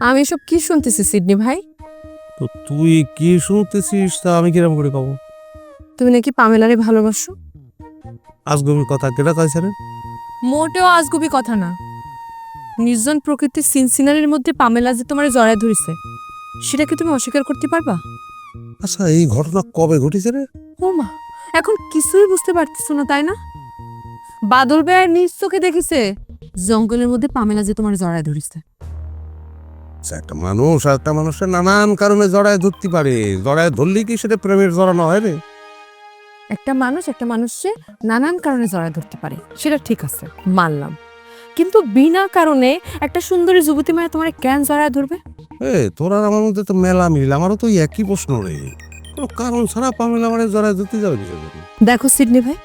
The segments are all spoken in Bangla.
আমি এসব কি শুনতেছি সিডনি ভাই? তো তুই কি শুনতেছিস তা আমি কিরম করে পাবো? তুমি নাকি পামেলারে ভালোবাসো? আজগবির কথা কেটা কইছে রে? মোটেও আজগুবি কথা না। নির্জন প্রকৃতির সিনসিনারির মধ্যে পামেলা যে তোমার জড়ায় ধরিছে, সেটা কি তুমি অস্বীকার করতে পারবা? আচ্ছা, এই ঘটনা কবে ঘটেছে রে? ও মা, এখন কিছুই বুঝতে পারতেছো না তাই না? বাদল ভাইয়ের নিজ চোখে দেখেছে জঙ্গলের মধ্যে পামেলা যে তোমার জড়ায় ধরিছে। আচ্ছা, একটা মানুষ আর একটা মানুষের নানান কারণে জড়ায় ধরতে পারে, জড়ায় ধরলেই কি সেটা প্রেমের জড়ানো হয় রে? একটা মানুষ একটা মানুষকে নানান কারণে জড়ায় ধরতে পারে, সেটা ঠিক আছে, মানলাম। কিন্তু বিনা কারণে একটা সুন্দরী যুবতী মায়া তোমার কেন জড়ায় ধরবে? তোর আর আমার মধ্যে তো মেলা মিল, আমারও তো একই প্রশ্ন রে। কোনো কারণ ছাড়া পামেলা আমার জড়ায় ধরতে যাবে কিসের জন্য? দেখো সিডনি ভাই,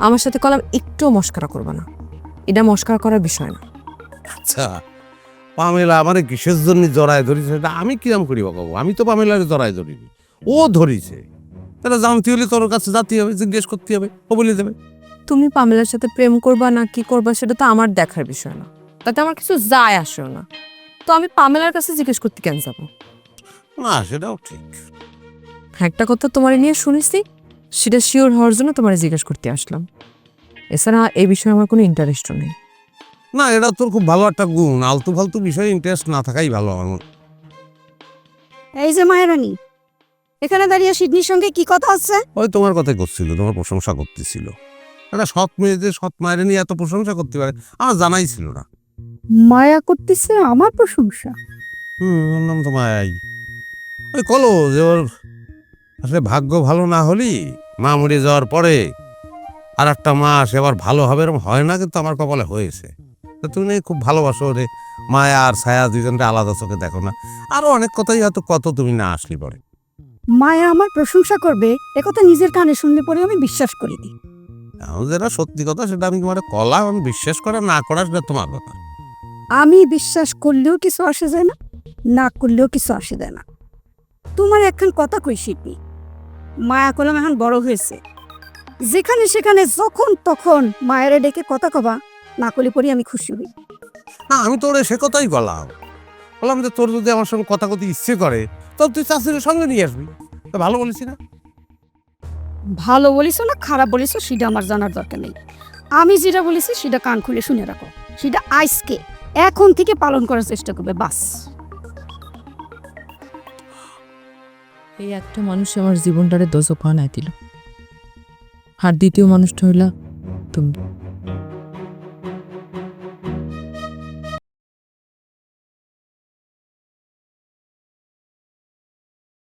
আমার সাথে কলাম একটু মস্করা করবে না, এটা মস্করা করার বিষয় না। আচ্ছা, পামেলা আমারে কিসের জন্য জড়ায় ধরিছে সেটা আমি কিরম করি বাবু? আমি তো পামেলার জড়ায় ধরিনি, ও ধরিছে। তাহলে জানতে হলে তোর কাছে যেতে হবে, জিজ্ঞেস করতে হবে, ও বলে দেবে। তুমি পামেলার সাথে প্রেম করবা না কি করবা সেটা তো আমার দেখার বিষয় না, তাতে আমার কিছু যায় আসেও না। তো আমি পামেলার কাছে জিজ্ঞেস করতে কেন যাবো? না, সেটাও ঠিক। একটা কথা তোমার নিয়ে শুনেছি, সেটা শিওর হওয়ার জন্য তোমার জিজ্ঞেস করতে আসলাম। এছাড়া এই বিষয়ে আমার কোনো ইন্টারেস্টও নেই। না, এটা তোর খুব ভালো একটা গুণ, আলতু ফালতু বিষয়ে ইন্টারেস্ট না থাকাই ভালো আমার মনে। এই যে মায়েরানী, এখানে দাঁড়িয়ে সিডনির সঙ্গে কি কথা হচ্ছে? ওই তোমার কথাই করছিল, তোমার প্রশংসা করতেছিল। একটা সৎ মেয়ে যে সৎ মায়ের নিয়ে এত প্রশংসা করতে পারে আমার জানাই ছিল না। মায়া করতেছে আমার প্রশংসা? বললাম তো মায়াই। ওই কলো যে ওর আসলে ভাগ্য ভালো না হলি মা মরে যাওয়ার পরে আর একটা মাস এবার ভালো হবে এরকম হয় না, কিন্তু আমার কপালে হয়েছে। তা তুমি নাকি খুব ভালোবাসো রে, মায়া আর ছায়া দুজনকে আলাদা চোখে দেখো না। আরো অনেক কথাই হয়তো কত তুমি না আসলি পরে। মায়া আমার প্রশংসা করবে একথা নিজের কানে শুনলে পরে আমি বিশ্বাস করিনি। এখন যেটা সত্যি কথা সেটা আমি তোমার কলা, আমি বিশ্বাস করা না করা সেটা তোমার কথা। আমি বিশ্বাস করলেও কিছু আসে যায় না, না করলেও কিছু আসে যায় না। তোমার একখান কথা কই শিল্পী, মায়া কলম এখন বড় হয়েছে, যেখানে সেখানে যখন তখন মায়েরা ডেকে কথা কবা, না করলে পরে আমি খুশি হই। না, আমি তোরে সে কথাই বললাম। বললাম যে তোর যদি আমার সঙ্গে কথা কথা ইচ্ছে করে তবে তুই চাষির সঙ্গে নিয়ে আসবি। তো ভালো বলেছি না? ভালো বলিস না খারাপ বলিস সেটা আমার জানার দরকার নেই। আমি যেটা বলেছি সেটা কান খুলে শুনে রাখো, সেটা আজকে এখন থেকে পালন করার চেষ্টা করবে, বাস। এই একটা মানুষ আমার জীবনটারে দোজক বানায় দিল, আর দ্বিতীয় মানুষটা হইলা তুমি।